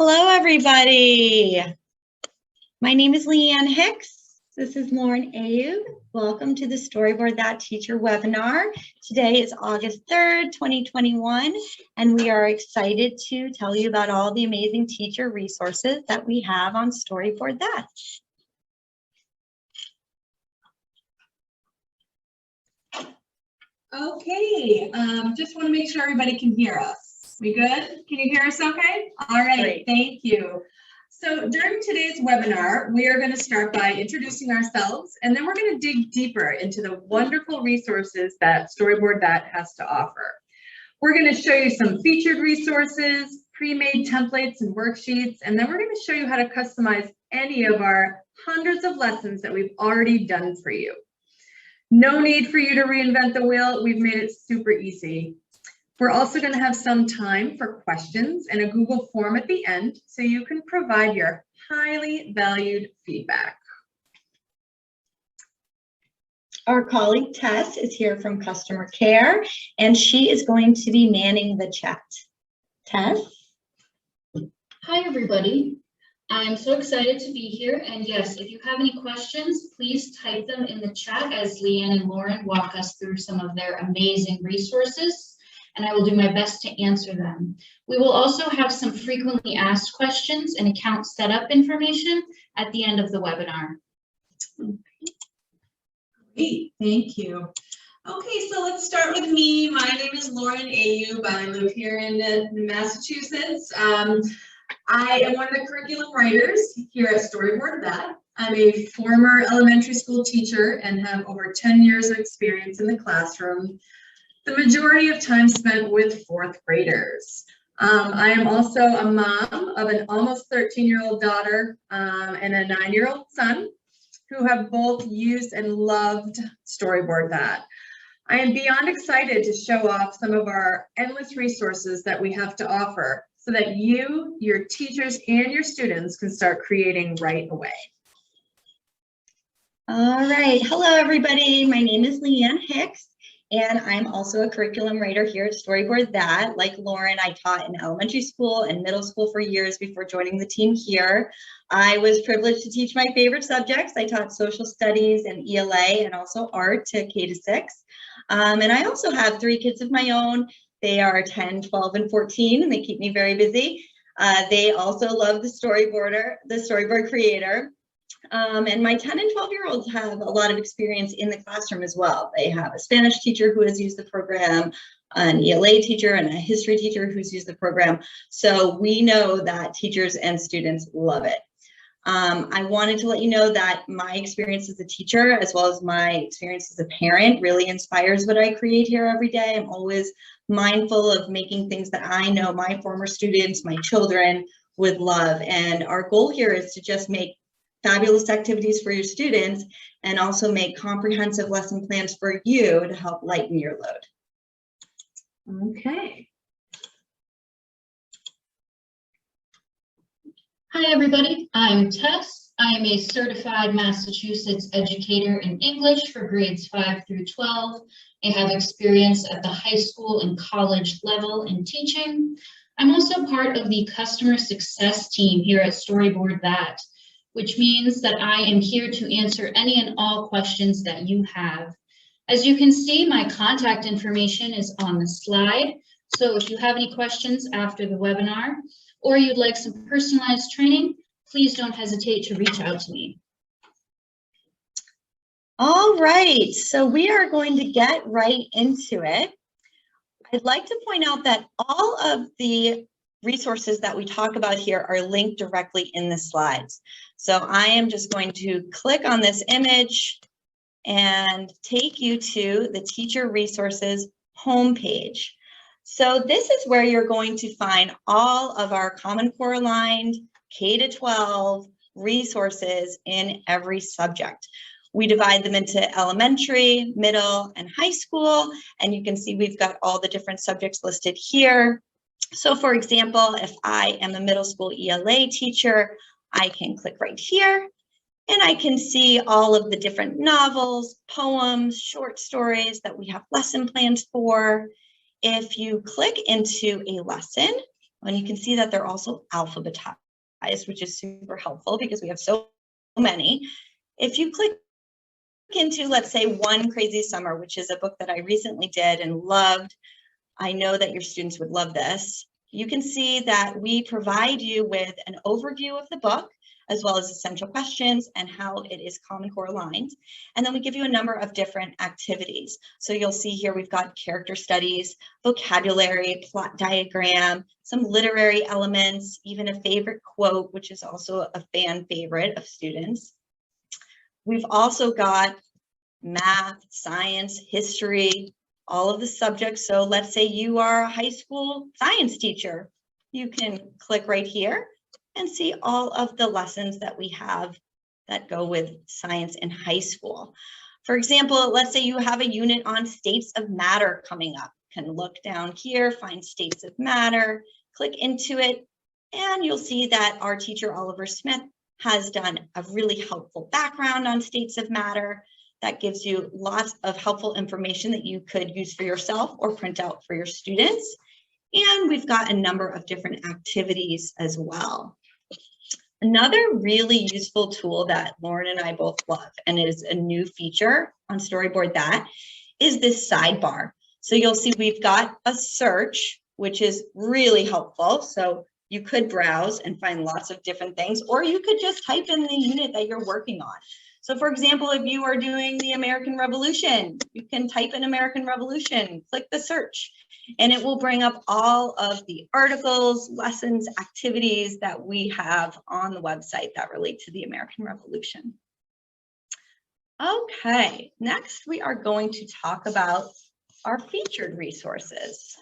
Hello, everybody. My name is Leanne Hicks. This is Lauren Ayub. Welcome to the Storyboard That Teacher webinar. Today is August 3rd, 2021, and we are excited to tell you about all the amazing teacher resources that we have on Storyboard That. Okay, just want to make sure everybody can hear us. We good? Can you hear us okay? All right, great. Thank you. So during today's webinar, we are going to start by introducing ourselves, and then we're going to dig deeper into the wonderful resources that Storyboard That has to offer. We're going to show you some featured resources, pre-made templates and worksheets, and then we're going to show you how to customize any of our hundreds of lessons that we've already done for you. No need for you to reinvent the wheel. We've made it super easy. We're also going to have some time for questions and a Google form at the end so you can provide your highly valued feedback. Our colleague Tess is here from customer care, and she is going to be manning the chat. Tess? Hi, everybody. I'm so excited to be here, and yes, if you have any questions, please type them in the chat as Leanne and Lauren walk us through some of their amazing resources, and I will do my best to answer them. We will also have some frequently asked questions and account setup information at the end of the webinar. Great, thank you. Okay, so let's start with me. My name is Lauren Ayub. I live here in Massachusetts. I am one of the curriculum writers here at Storyboard That. I'm a former elementary school teacher and have over 10 years of experience in the classroom, the majority of time spent with fourth graders. I am also a mom of an almost 13-year-old daughter and a 9-year-old son who have both used and loved Storyboard That. I am beyond excited to show off some of our endless resources that we have to offer, so that you, your teachers, and your students can start creating right away. All right. Hello, everybody. My name is Leanne Hicks, and I'm also a curriculum writer here at Storyboard That. Like Lauren, I taught in elementary school and middle school for years before joining the team here. I was privileged to teach my favorite subjects. I taught social studies and ELA and also art to K to 6. And I also have 3 kids of my own. They are 10, 12, and 14, and they keep me very busy. They also love the storyboard creator. And my 10 and 12-year-olds have a lot of experience in the classroom as well. They have a Spanish teacher who has used the program, an ELA teacher, and a history teacher who's used the program. So we know that teachers and students love it. I wanted to let you know that my experience as a teacher, as well as my experience as a parent, really inspires what I create here every day. I'm always mindful of making things that I know my former students, my children would love. And our goal here is to just make fabulous activities for your students and also make comprehensive lesson plans for you to help lighten your load. Okay. Hi, everybody. I'm Tess. I am a certified Massachusetts educator in English for grades 5 through 12. I have experience at the high school and college level in teaching. I'm also part of the customer success team here at Storyboard That, which means that I am here to answer any and all questions that you have. As you can see, my contact information is on the slide. So if you have any questions after the webinar, or you'd like some personalized training, please don't hesitate to reach out to me. All right, so we are going to get right into it. I'd like to point out that all of the resources that we talk about here are linked directly in the slides. So I am just going to click on this image and take you to the Teacher Resources homepage. So this is where you're going to find all of our Common Core aligned K-12 resources in every subject. We divide them into elementary, middle, and high school, and you can see we've got all the different subjects listed here. So for example, if I am a middle school ELA teacher, I can click right here, and I can see all of the different novels, poems, short stories that we have lesson plans for. If you click into a lesson, And you can see that they're also alphabetized, which is super helpful because we have so many. If you click into, let's say, One Crazy Summer, which is a book that I recently did and loved, I know that your students would love this. You can see that we provide you with an overview of the book, as well as essential questions and how it is Common Core aligned. And then we give you a number of different activities. So you'll see here we've got character studies, vocabulary, plot diagram, some literary elements, even a favorite quote, which is also a fan favorite of students. We've also got math, science, history, all of the subjects. So let's say you are a high school science teacher. You can click right here and see all of the lessons that we have that go with science in high school. For example, let's say you have a unit on states of matter coming up. You can look down here, find states of matter, click into it, and you'll see that our teacher, Oliver Smith, has done a really helpful background on states of matter that gives you lots of helpful information that you could use for yourself or print out for your students. And we've got a number of different activities as well. Another really useful tool that Lauren and I both love, and is a new feature on Storyboard, that is this sidebar. So you'll see we've got a search, which is really helpful. So you could browse and find lots of different things, or you could just type in the unit that you're working on. So for example, if you are doing the American Revolution, you can type in American Revolution, click the search, and it will bring up all of the articles, lessons, activities that we have on the website that relate to the American Revolution. Okay, next we are going to talk about our featured resources.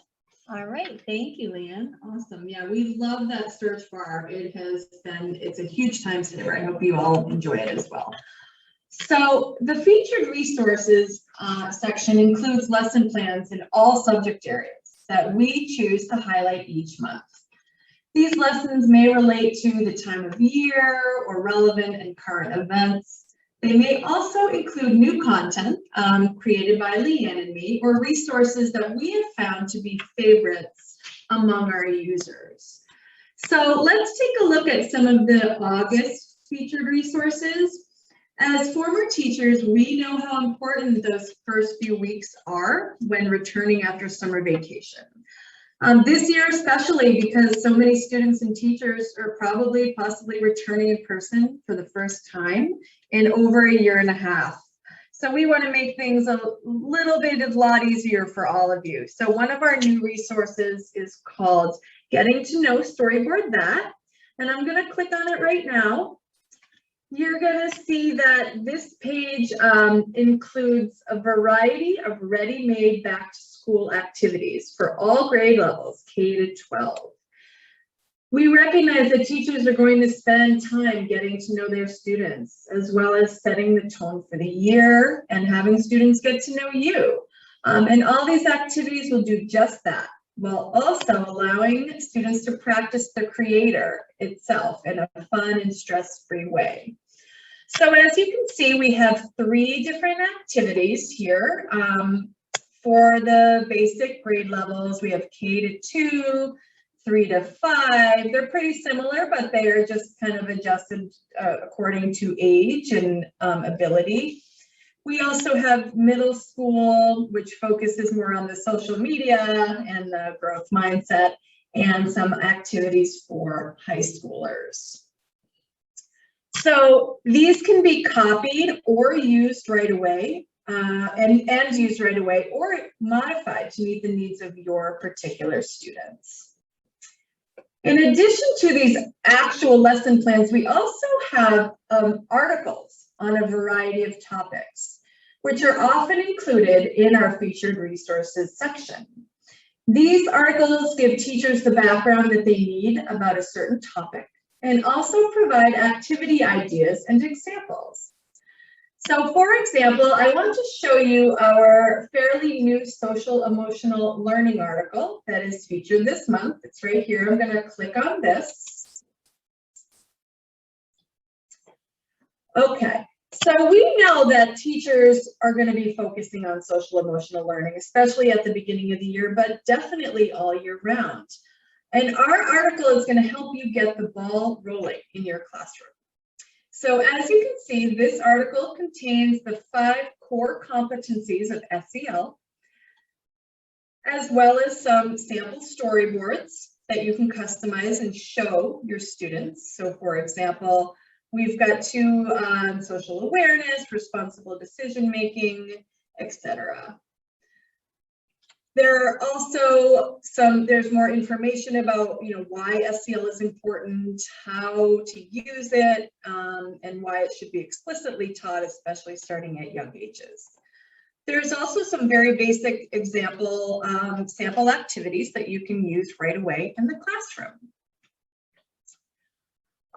All right, thank you, Leanne. Awesome. Yeah, we love that search bar. It's a huge time saver. I hope you all enjoy it as well. So the featured resources section includes lesson plans in all subject areas that we choose to highlight each month. These lessons may relate to the time of year or relevant and current events. They may also include new content created by Leanne and me, or resources that we have found to be favorites among our users. So let's take a look at some of the August featured resources. As former teachers, we know how important those first few weeks are when returning after summer vacation. This year especially, because so many students and teachers are possibly returning in person for the first time in over a year and a half. So we want to make things a lot easier for all of you. So one of our new resources is called Getting to Know Storyboard That, and I'm going to click on it right now. You're going to see that this page includes a variety of ready-made back-to-school activities for all grade levels, K to 12. We recognize that teachers are going to spend time getting to know their students, as well as setting the tone for the year and having students get to know you. And all these activities will do just that, while also allowing students to practice the creator itself in a fun and stress-free way. So as you can see, we have 3 different activities here. For the basic grade levels, we have K to 2, 3 to 5. They're pretty similar, but they are just kind of adjusted according to age and ability. We also have middle school, which focuses more on the social media and the growth mindset, and some activities for high schoolers. So these can be copied or used right away, and used right away, or modified to meet the needs of your particular students. In addition to these actual lesson plans, we also have articles on a variety of topics, which are often included in our featured resources section. These articles give teachers the background that they need about a certain topic, and also provide activity ideas and examples. So for example, I want to show you our fairly new social emotional learning article that is featured this month. It's right here. I'm going to click on this. Okay, so we know that teachers are going to be focusing on social emotional learning, especially at the beginning of the year, but definitely all year round. And our article is going to help you get the ball rolling in your classroom. So as you can see, this article contains the 5 core competencies of SEL, as well as some sample storyboards that you can customize and show your students. So for example, we've got 2 on social awareness, responsible decision-making, etc. There are also there's more information about, why SEL is important, how to use it, and why it should be explicitly taught, especially starting at young ages. There's also some very basic example sample activities that you can use right away in the classroom.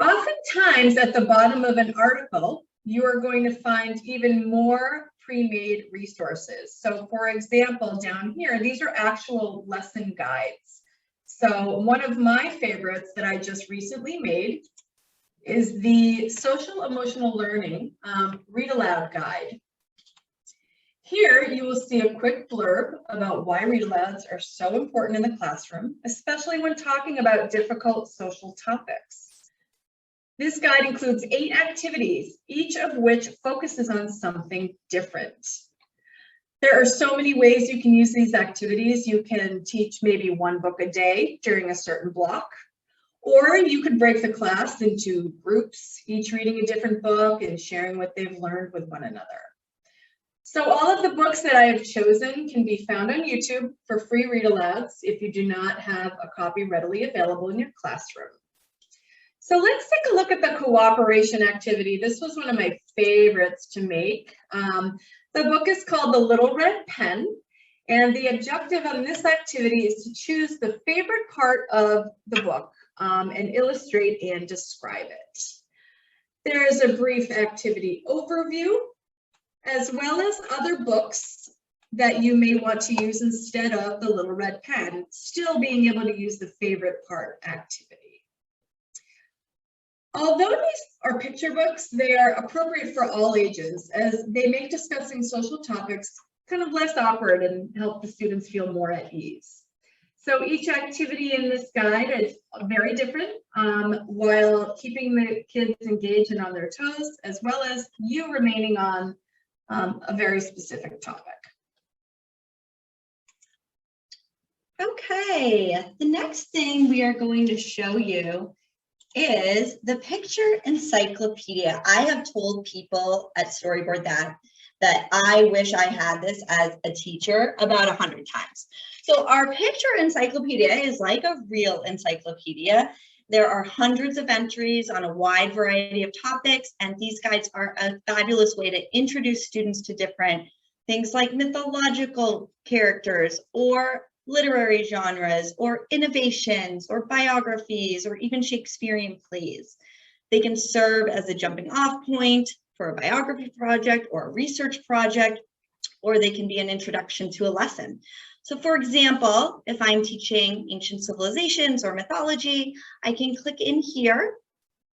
Oftentimes at the bottom of an article, you are going to find even more pre-made resources. So for example, down here, these are actual lesson guides. So one of my favorites that I just recently made is the Social Emotional Learning Read Aloud Guide. Here you will see a quick blurb about why read-alouds are so important in the classroom, especially when talking about difficult social topics. This guide includes 8 activities, each of which focuses on something different. There are so many ways you can use these activities. You can teach maybe 1 book a day during a certain block, or you could break the class into groups, each reading a different book and sharing what they've learned with one another. So all of the books that I have chosen can be found on YouTube for free read-alouds if you do not have a copy readily available in your classroom. So let's take a look at the cooperation activity. This was one of my favorites to make. The book is called The Little Red Pen, and the objective on this activity is to choose the favorite part of the book and illustrate and describe it. There is a brief activity overview, as well as other books that you may want to use instead of the Little Red Pen, still being able to use the favorite part activity. Although these are picture books, they are appropriate for all ages, as they make discussing social topics kind of less awkward and help the students feel more at ease. So each activity in this guide is very different, while keeping the kids engaged and on their toes, as well as you remaining on a very specific topic. Okay, the next thing we are going to show you is the picture encyclopedia. I have told people at Storyboard that I wish I had this as a teacher about 100 times. So our picture encyclopedia is like a real encyclopedia. There are hundreds of entries on a wide variety of topics, and these guides are a fabulous way to introduce students to different things like mythological characters or literary genres or innovations or biographies or even Shakespearean plays. They can serve as a jumping off point for a biography project or a research project, or they can be an introduction to a lesson. So for example, if I'm teaching ancient civilizations or mythology, I can click in here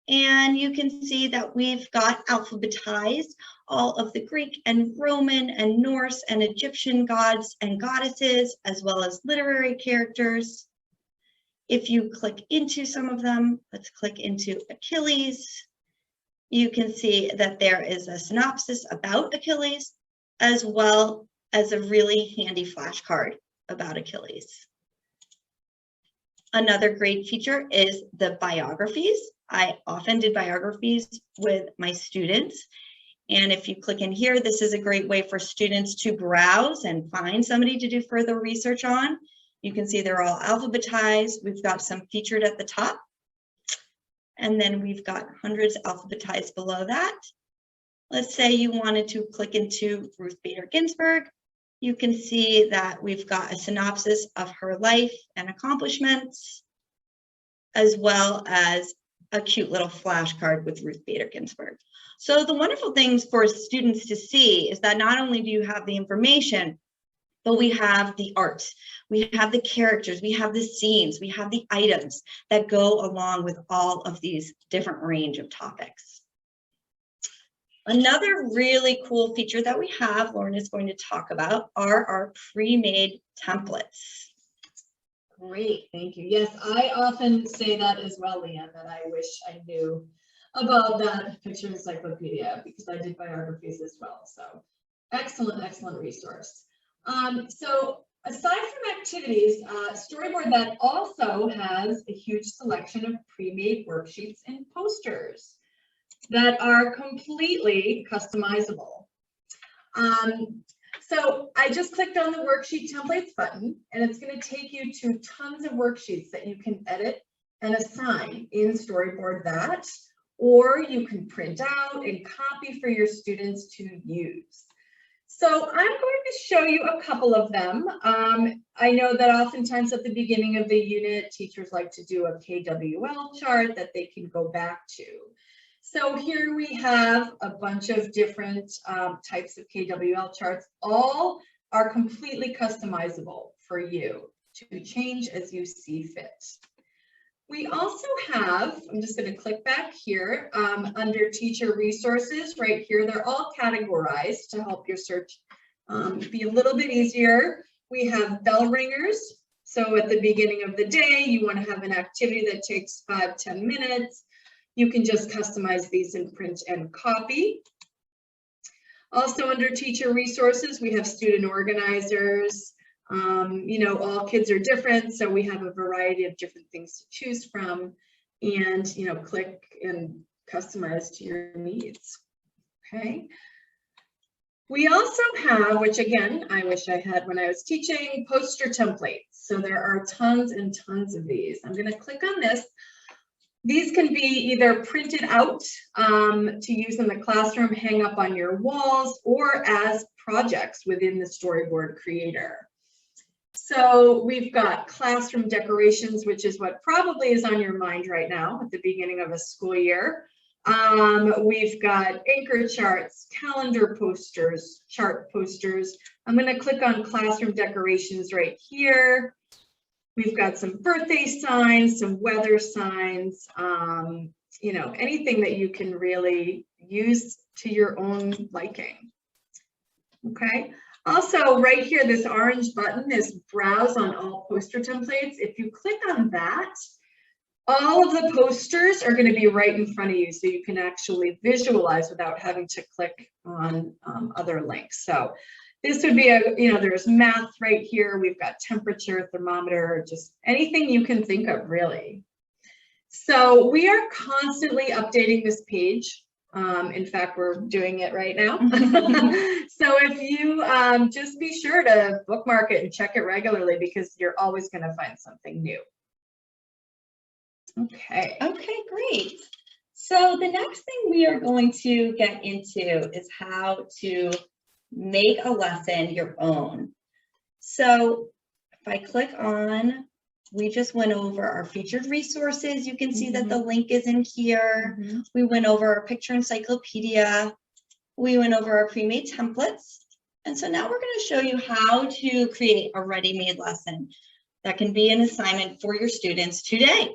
and you can see that we've got alphabetized all of the Greek and Roman and Norse and Egyptian gods and goddesses, as well as literary characters. If you click into some of them, let's click into Achilles. You can see that there is a synopsis about Achilles, as well as a really handy flashcard about Achilles. Another great feature is the biographies. I often did biographies with my students. And if you click in here, this is a great way for students to browse and find somebody to do further research on. You can see they're all alphabetized. We've got some featured at the top. And then we've got hundreds alphabetized below that. Let's say you wanted to click into Ruth Bader Ginsburg. You can see that we've got a synopsis of her life and accomplishments, as well as a cute little flashcard with Ruth Bader Ginsburg. So the wonderful things for students to see is that not only do you have the information, but we have the art, we have the characters, we have the scenes, we have the items that go along with all of these different range of topics. Another really cool feature that we have, Lauren is going to talk about, are our pre-made templates. Great, thank you. Yes, I often say that as well, Leanne, that I wish I knew about that picture encyclopedia because I did biographies as well. So excellent, excellent resource. So aside from activities, Storyboard that also has a huge selection of pre-made worksheets and posters that are completely customizable. So I just clicked on the worksheet templates button and it's going to take you to tons of worksheets that you can edit and assign in Storyboard that, or you can print out and copy for your students to use. So I'm going to show you a couple of them. I know that oftentimes at the beginning of the unit, teachers like to do a KWL chart that they can go back to. So here we have a bunch of different types of KWL charts. All are completely customizable for you to change as you see fit. We also have, I'm just going to click back here under teacher resources right here. They're all categorized to help your search be a little bit easier. We have bell ringers. So at the beginning of the day, you want to have an activity that takes 5-10 minutes. You can just customize these in print and copy. Also under teacher resources, we have student organizers. You know, all kids are different, so we have a variety of different things to choose from and, you know, click and customize to your needs. Okay. We also have, which again, I wish I had when I was teaching, poster templates. So there are tons and tons of these. I'm going to click on this. These can be either printed out to use in the classroom, hang up on your walls, or as projects within the Storyboard Creator. So we've got classroom decorations, which is what probably is on your mind right now at the beginning of a school year. We've got anchor charts, calendar posters, chart posters. I'm going to click on classroom decorations right here. We've got some birthday signs, some weather signs, you know, anything that you can really use to your own liking. Okay. Also, right here, this orange button is Browse on All Poster Templates. If you click on that, all of the posters are going to be right in front of you, so you can actually visualize without having to click on other links. So this would be a, you know, there's math right here. We've got temperature, thermometer, just anything you can think of, really. So we are constantly updating this page. In fact, we're doing it right now. So if you just be sure to bookmark it and check it regularly because you're always going to find something new. Okay. Okay, great. So the next thing we are going to get into is how to make a lesson your own. So if I click on, we just went over our featured resources. You can see that the link is in here. We went over our picture encyclopedia. We went over our pre-made templates. And so now we're going to show you how to create a ready-made lesson that can be an assignment for your students today.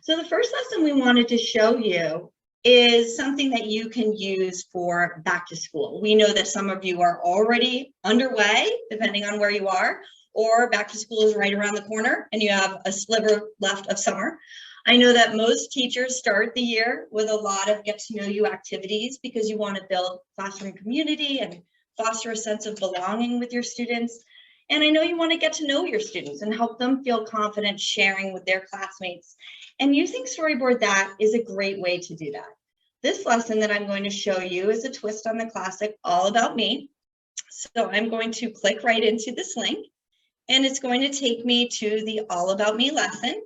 So the first lesson we wanted to show you is something that you can use for back to school. We know that some of you are already underway, depending on where you are, or back to school is right around the corner and you have a sliver left of summer. I know that most teachers start the year with a lot of get to know you activities because you want to build classroom community and foster a sense of belonging with your students. And I know you want to get to know your students and help them feel confident sharing with their classmates. And using Storyboard That is a great way to do that. This lesson that I'm going to show you is a twist on the classic All About Me. So I'm going to click right into this link and it's going to take me to the All About Me lesson.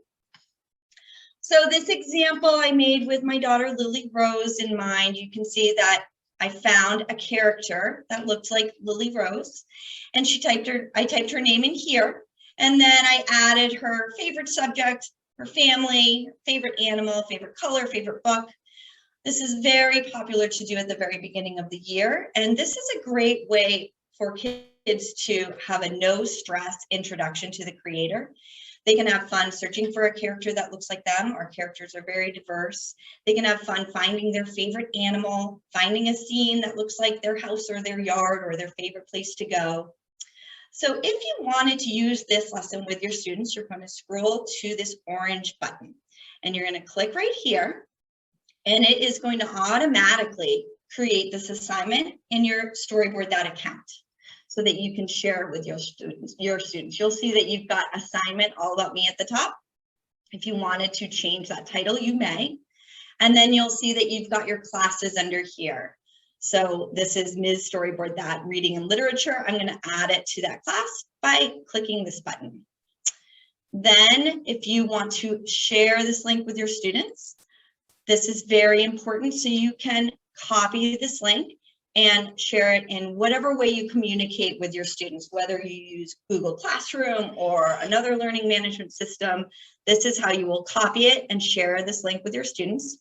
So this example I made with my daughter Lily Rose in mind. You can see that I found a character that looked like Lily Rose and I typed her name in here. And then I added her favorite subject, her family, favorite animal, favorite color, favorite book. This is very popular to do at the very beginning of the year. And this is a great way for kids to have a no stress introduction to the creator. They can have fun searching for a character that looks like them. Our characters are very diverse. They can have fun finding their favorite animal, finding a scene that looks like their house or their yard or their favorite place to go. So if you wanted to use this lesson with your students, you're going to scroll to this orange button and you're going to click right here, and it is going to automatically create this assignment in your Storyboard That account so that you can share it with your students. You'll see that you've got assignment all about me at the top. If you wanted to change that title, you may. And then you'll see that you've got your classes under here. So this is Ms. Storyboard That Reading and Literature. I'm going to add it to that class by clicking this button. Then if you want to share this link with your students, this is very important. So you can copy this link and share it in whatever way you communicate with your students, whether you use Google Classroom or another learning management system. This is how you will copy it and share this link with your students.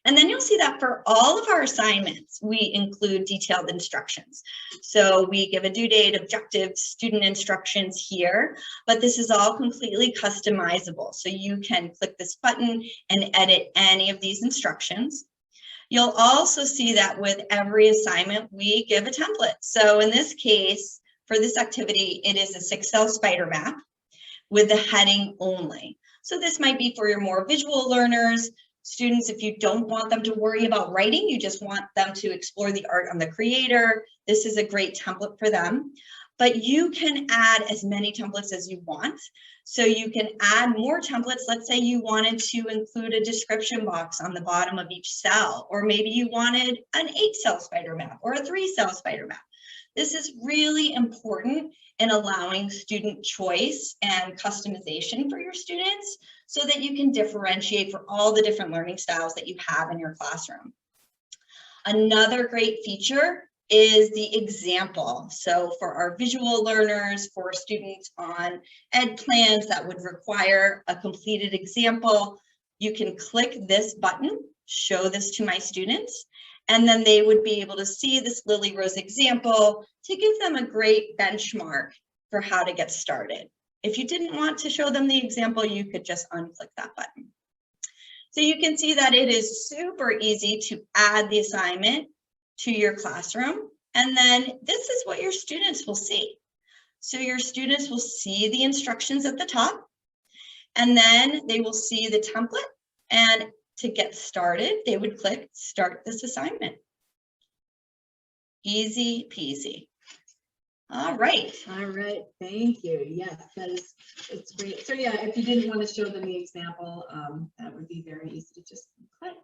And then you'll see that for all of our assignments, we include detailed instructions. So we give a due date, objectives, student instructions here, but this is all completely customizable. So you can click this button and edit any of these instructions. You'll also see that with every assignment, we give a template. So in this case, for this activity, it is a 6-cell spider map with the heading only. So this might be for your more visual learners. Students, if you don't want them to worry about writing, you just want them to explore the art on the creator, this is a great template for them. But you can add as many templates as you want. So you can add more templates. Let's say you wanted to include a description box on the bottom of each cell, or maybe you wanted an 8-cell spider map or a 3-cell spider map. This is really important in allowing student choice and customization for your students so that you can differentiate for all the different learning styles that you have in your classroom. Another great feature is the example. So for our visual learners, for students on ed plans that would require a completed example, you can click this button, show this to my students, and then they would be able to see this Lily Rose example to give them a great benchmark for how to get started. If you didn't want to show them the example, you could just unclick that button. So you can see that it is super easy to add the assignment to your classroom. And then this is what your students will see. So your students will see the instructions at the top, and then they will see the template. And to get started, they would click Start this assignment. Easy peasy. All right. All right, thank you. Yes, it's great. So yeah, if you didn't want to show them the example, that would be very easy to just click.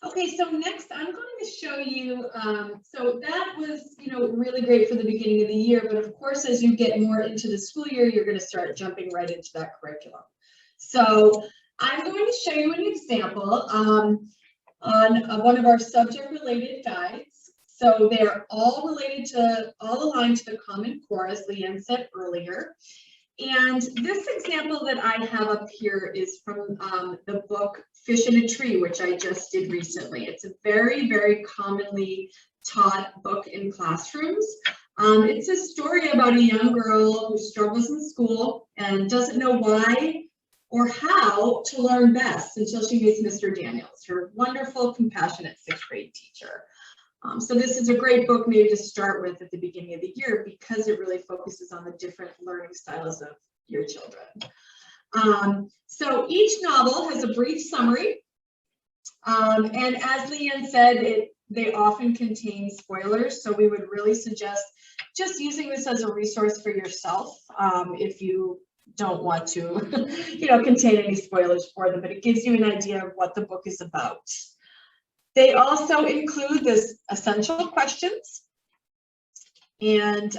Okay, so next I'm going to show you, so that was, really great for the beginning of the year, but of course, as you get more into the school year, you're going to start jumping right into that curriculum. So I'm going to show you an example on one of our subject-related guides. So they're all aligned to the Common Core, as Leanne said earlier. And this example that I have up here is from the book Fish in a Tree, which I just did recently. It's a very, very commonly taught book in classrooms. It's a story about a young girl who struggles in school and doesn't know why or how to learn best until she meets Mr. Daniels, her wonderful, compassionate 6th grade teacher. So this is a great book maybe to start with at the beginning of the year because it really focuses on the different learning styles of your children. So each novel has a brief summary. And as Leanne said, they often contain spoilers. So we would really suggest just using this as a resource for yourself if you don't want to, contain any spoilers for them, but it gives you an idea of what the book is about. They also include this essential questions, and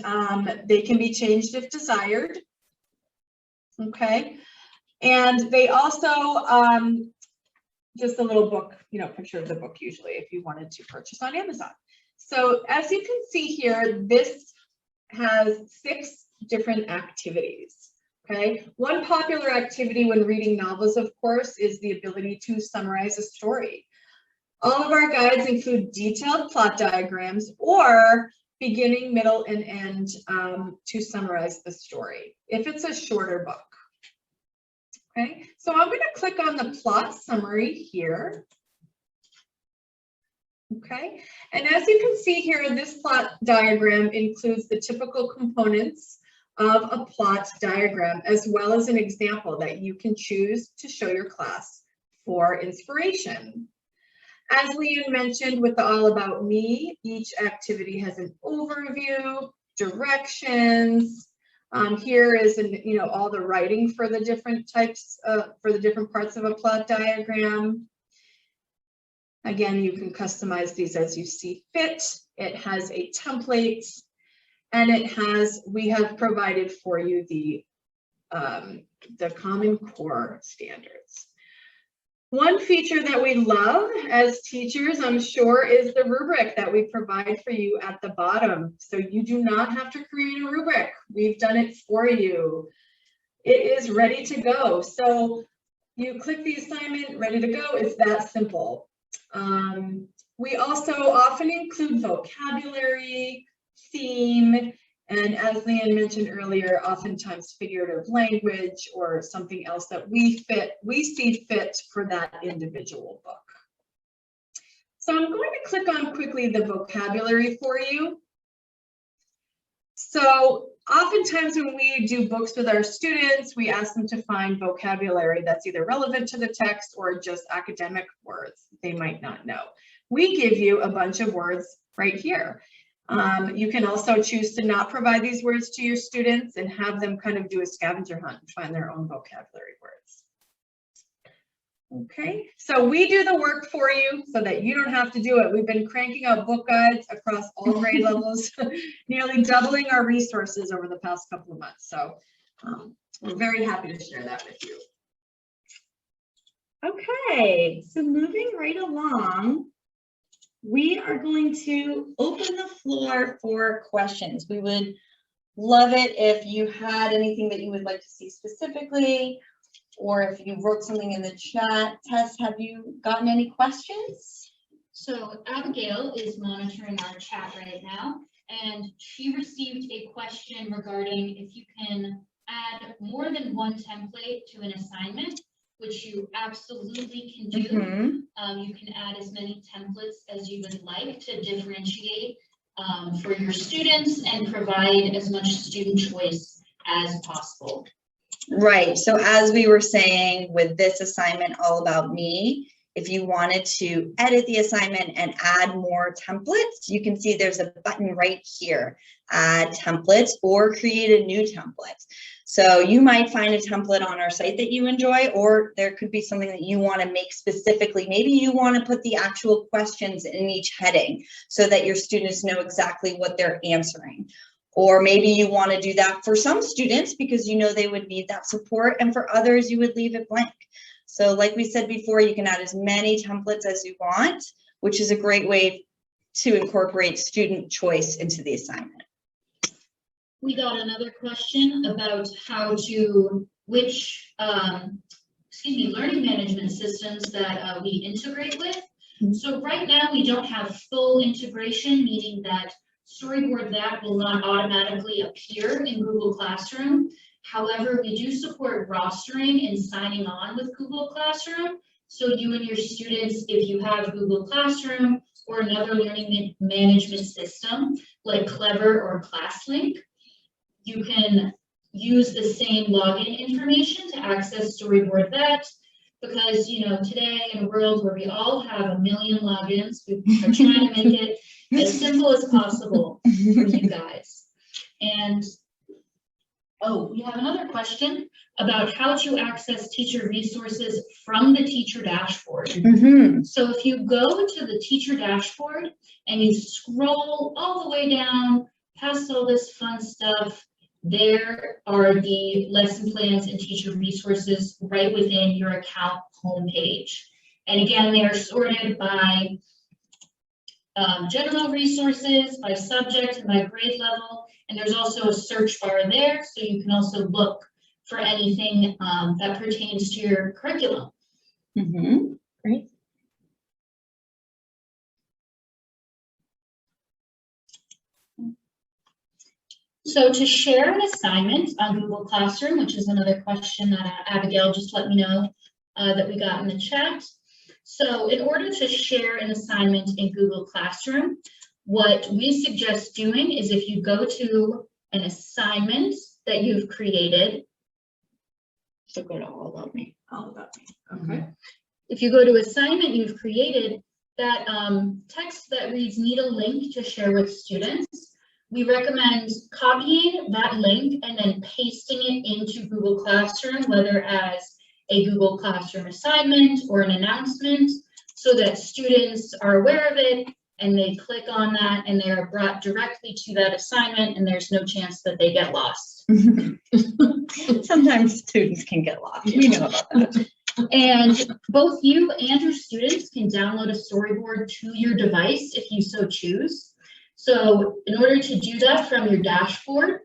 they can be changed if desired. Okay, and they also just a little book, picture of the book usually if you wanted to purchase on Amazon. So as you can see here, this has 6 different activities. Okay, one popular activity when reading novels, of course, is the ability to summarize a story. All of our guides include detailed plot diagrams or beginning, middle, and end to summarize the story, if it's a shorter book. Okay, so I'm going to click on the plot summary here. Okay, and as you can see here, this plot diagram includes the typical components of a plot diagram, as well as an example that you can choose to show your class for inspiration. As Leanne mentioned with the All About Me, each activity has an overview, directions. Here is all the writing for the different types, for the different parts of a plot diagram. Again, you can customize these as you see fit. It has a template, and we have provided for you the Common Core standards. One feature that we love as teachers, I'm sure, is the rubric that we provide for you at the bottom. So you do not have to create a rubric. We've done it for you. It is ready to go. So you click the assignment, ready to go. It's that simple. We also often include vocabulary, theme, and as Leanne mentioned earlier, oftentimes figurative language or something else that we see fit for that individual book. So I'm going to click on quickly the vocabulary for you. So oftentimes when we do books with our students, we ask them to find vocabulary that's either relevant to the text or just academic words they might not know. We give you a bunch of words right here. You can also choose to not provide these words to your students and have them kind of do a scavenger hunt and find their own vocabulary words. Okay, so we do the work for you so that you don't have to do it. We've been cranking out book guides across all grade levels, nearly doubling our resources over the past couple of months. So we're very happy to share that with you. Okay, so moving right along, we are going to open the floor for questions. We would love it if you had anything that you would like to see specifically, or if you wrote something in the chat. Tess, have you gotten any questions? So Abigail is monitoring our chat right now, and she received a question regarding if you can add more than one template to an assignment, which you absolutely can do. You can add as many templates as you would like to differentiate for your students and provide as much student choice as possible. Right, so as we were saying with this assignment, All About Me, if you wanted to edit the assignment and add more templates, you can see there's a button right here, add templates or create a new template. So you might find a template on our site that you enjoy, or there could be something that you want to make specifically. Maybe you want to put the actual questions in each heading so that your students know exactly what they're answering. Or maybe you want to do that for some students because you know they would need that support, and for others you would leave it blank. So like we said before, you can add as many templates as you want, which is a great way to incorporate student choice into the assignment. We got another question about which learning management systems that we integrate with. So right now we don't have full integration, meaning that Storyboard that will not automatically appear in Google Classroom. However, we do support rostering and signing on with Google Classroom. So you and your students, if you have Google Classroom or another learning management system like Clever or ClassLink, you can use the same login information to access Storyboard Vet, because today in a world where we all have a million logins, we are trying to make it as simple as possible for you guys. And we have another question about how to access teacher resources from the teacher dashboard. So if you go to the teacher dashboard and you scroll all the way down past all this fun stuff, there are the lesson plans and teacher resources right within your account homepage. And again, they are sorted by general resources, by subject, and by grade level. And there's also a search bar there, so you can also look for anything that pertains to your curriculum. Great. So to share an assignment on Google Classroom, which is another question that Abigail just let me know that we got in the chat. So in order to share an assignment in Google Classroom, what we suggest doing is if you go to an assignment that you've created. So go to all about me. All about me. Okay. If you go to assignment you've created, that text that reads need a link to share with students, we recommend copying that link and then pasting it into Google Classroom, whether as a Google Classroom assignment or an announcement, so that students are aware of it and they click on that and they are brought directly to that assignment and there's no chance that they get lost. Sometimes students can get lost. We know about that. And both you and your students can download a storyboard to your device if you so choose. So in order to do that from your dashboard,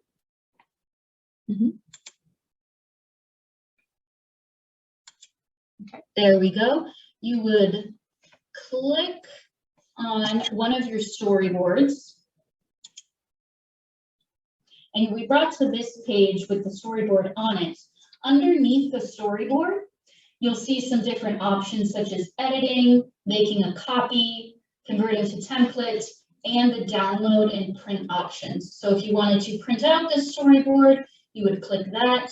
there we go. You would click on one of your storyboards. And you'll be brought to this page with the storyboard on it. Underneath the storyboard, you'll see some different options such as editing, making a copy, converting to template, and the download and print options. So if you wanted to print out this storyboard, you would click that,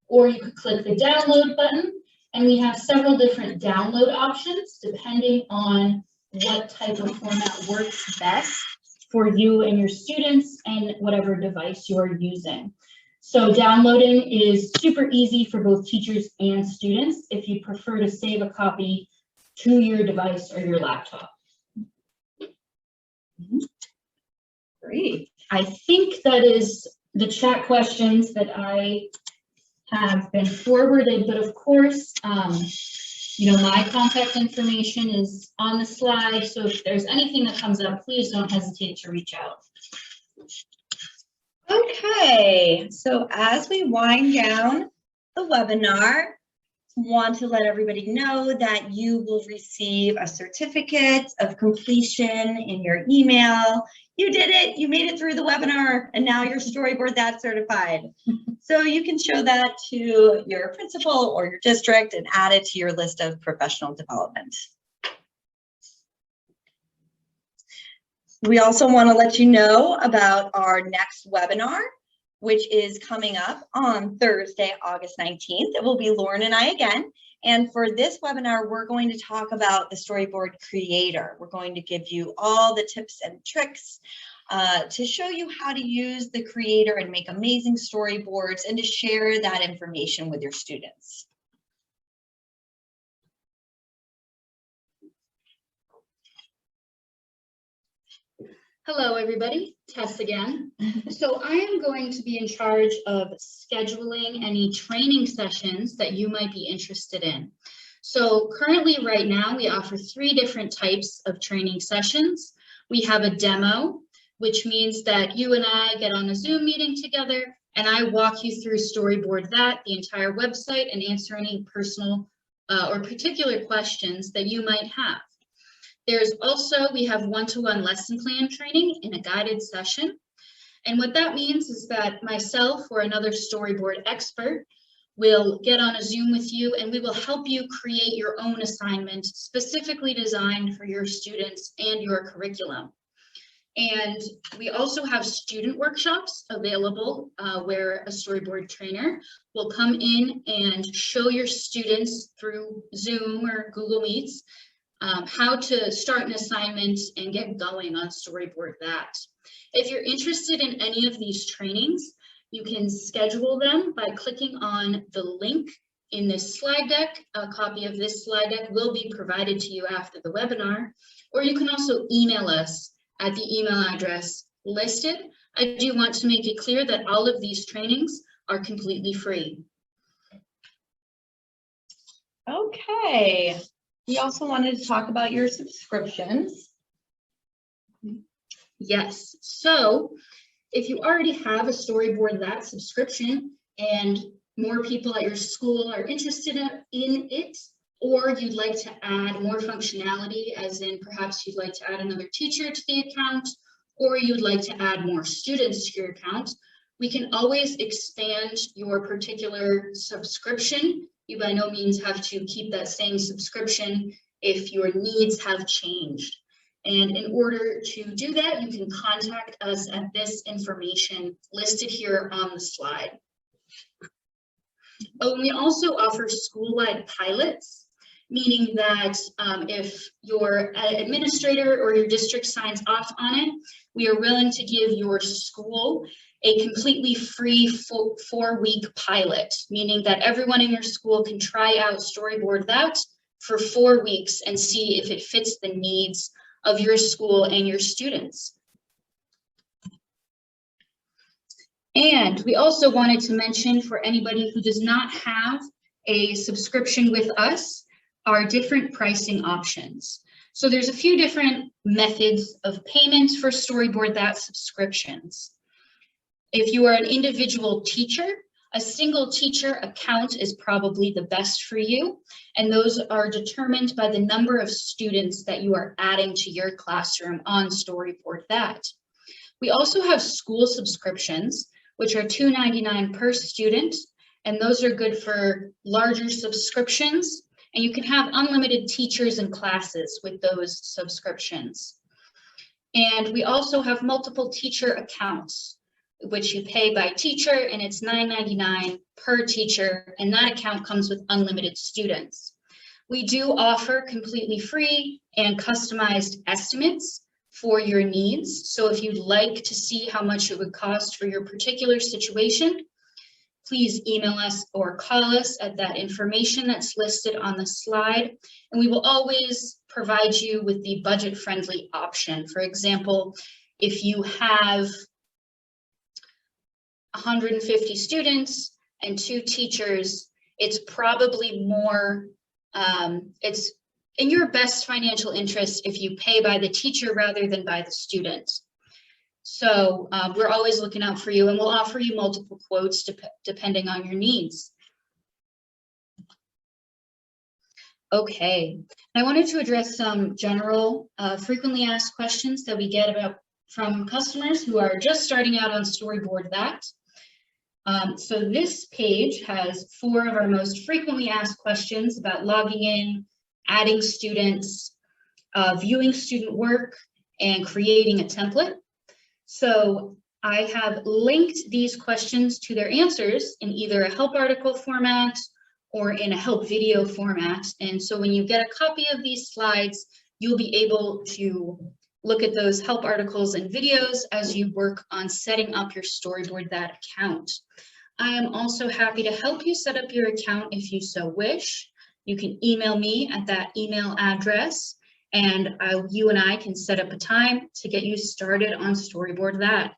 or you could click the download button. And we have several different download options depending on what type of format works best for you and your students and whatever device you are using. So downloading is super easy for both teachers and students if you prefer to save a copy to your device or your laptop. Great. I think that is the chat questions that I have been forwarded, but of course, you know, my contact information is on the slide. So if there's anything that comes up, please don't hesitate to reach out. Okay, so as we wind down the webinar, want to let everybody know that you will receive a certificate of completion in your email. You did it, you made it through the webinar, and now you're Storyboard That certified. So you can show that to your principal or your district and add it to your list of professional development. We also want to let you know about our next webinar, which is coming up on Thursday, August 19th. It will be Lauren and I again. And for this webinar, we're going to talk about the Storyboard Creator. We're going to give you all the tips and tricks to show you how to use the Creator and make amazing storyboards and to share that information with your students. Hello, everybody. Tess again. So I am going to be in charge of scheduling any training sessions that you might be interested in. So currently, right now, we offer 3 different types of training sessions. We have a demo, which means that you and I get on a Zoom meeting together and I walk you through Storyboard That, the entire website, and answer any personal or particular questions that you might have. There's also, we have one-to-one lesson plan training in a guided session. And what that means is that myself or another storyboard expert will get on a Zoom with you and we will help you create your own assignment specifically designed for your students and your curriculum. And we also have student workshops available where a storyboard trainer will come in and show your students through Zoom or Google Meets how to start an assignment and get going on Storyboard That. If you're interested in any of these trainings, you can schedule them by clicking on the link in this slide deck. A copy of this slide deck will be provided to you after the webinar, or you can also email us at the email address listed. I do want to make it clear that all of these trainings are completely free. Okay. We also wanted to talk about your subscriptions. Yes, so if you already have a Storyboard That subscription and more people at your school are interested in it, or you'd like to add more functionality, as in perhaps you'd like to add another teacher to the account, or you'd like to add more students to your account, we can always expand your particular subscription. You by no means have to keep that same subscription if your needs have changed. And in order to do that, you can contact us at this information listed here on the slide. We also offer school-wide pilots, meaning that if your administrator or your district signs off on it, we are willing to give your school a completely free 4-week pilot, meaning that everyone in your school can try out Storyboard That for 4 weeks and see if it fits the needs of your school and your students. And we also wanted to mention, for anybody who does not have a subscription with us, our different pricing options. So there's a few different methods of payment for Storyboard That subscriptions. If you are an individual teacher, a single teacher account is probably the best for you, and those are determined by the number of students that you are adding to your classroom on Storyboard That. We also have school subscriptions, which are $2.99 per student, and those are good for larger subscriptions, and you can have unlimited teachers and classes with those subscriptions. And we also have multiple teacher accounts, which you pay by teacher, and it's $9.99 per teacher, and that account comes with unlimited students. We do offer completely free and customized estimates for your needs. So if you'd like to see how much it would cost for your particular situation, please email us or call us at that information that's listed on the slide, and we will always provide you with the budget-friendly option. For example, if you have 150 students and 2 teachers, it's probably more, it's in your best financial interest if you pay by the teacher rather than by the student. So we're always looking out for you, and we'll offer you multiple quotes depending on your needs. Okay, I wanted to address some general frequently asked questions that we get from customers who are just starting out on Storyboard That. So this page has 4 of our most frequently asked questions about logging in, adding students, viewing student work, and creating a template. So I have linked these questions to their answers in either a help article format or in a help video format. And so when you get a copy of these slides, you'll be able to look at those help articles and videos as you work on setting up your Storyboard That account. I am also happy to help you set up your account if you so wish. You can email me at that email address, and you and I can set up a time to get you started on Storyboard That.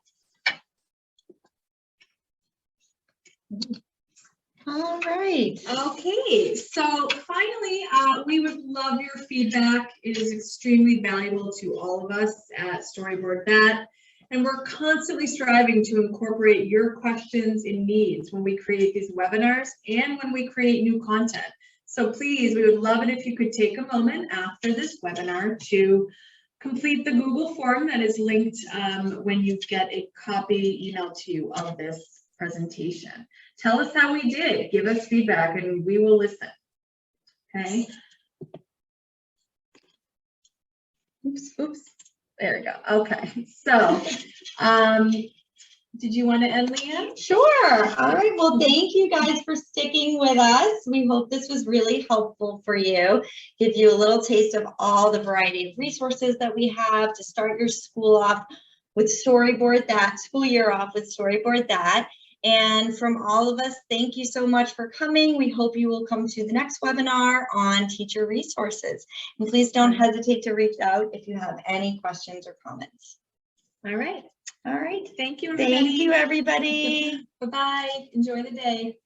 All right. Okay, so finally, we would love your feedback. It is extremely valuable to all of us at Storyboard That, and we're constantly striving to incorporate your questions and needs when we create these webinars and when we create new content. So please, we would love it if you could take a moment after this webinar to complete the Google form that is linked when you get a copy emailed to you of this presentation. Tell us how we did, give us feedback, and we will listen. Okay. Oops, there we go. Okay, so did you want to end, Leanne? Sure. All right. Well, thank you guys for sticking with us. We hope this was really helpful for you. Give you a little taste of all the variety of resources that we have to start your school off with Storyboard That, school year off with Storyboard That. And from all of us, thank you so much for coming. We hope you will come to the next webinar on teacher resources. And please don't hesitate to reach out if you have any questions or comments. All right. All right. Thank you, everybody. Thank you, everybody. Bye-bye. Enjoy the day.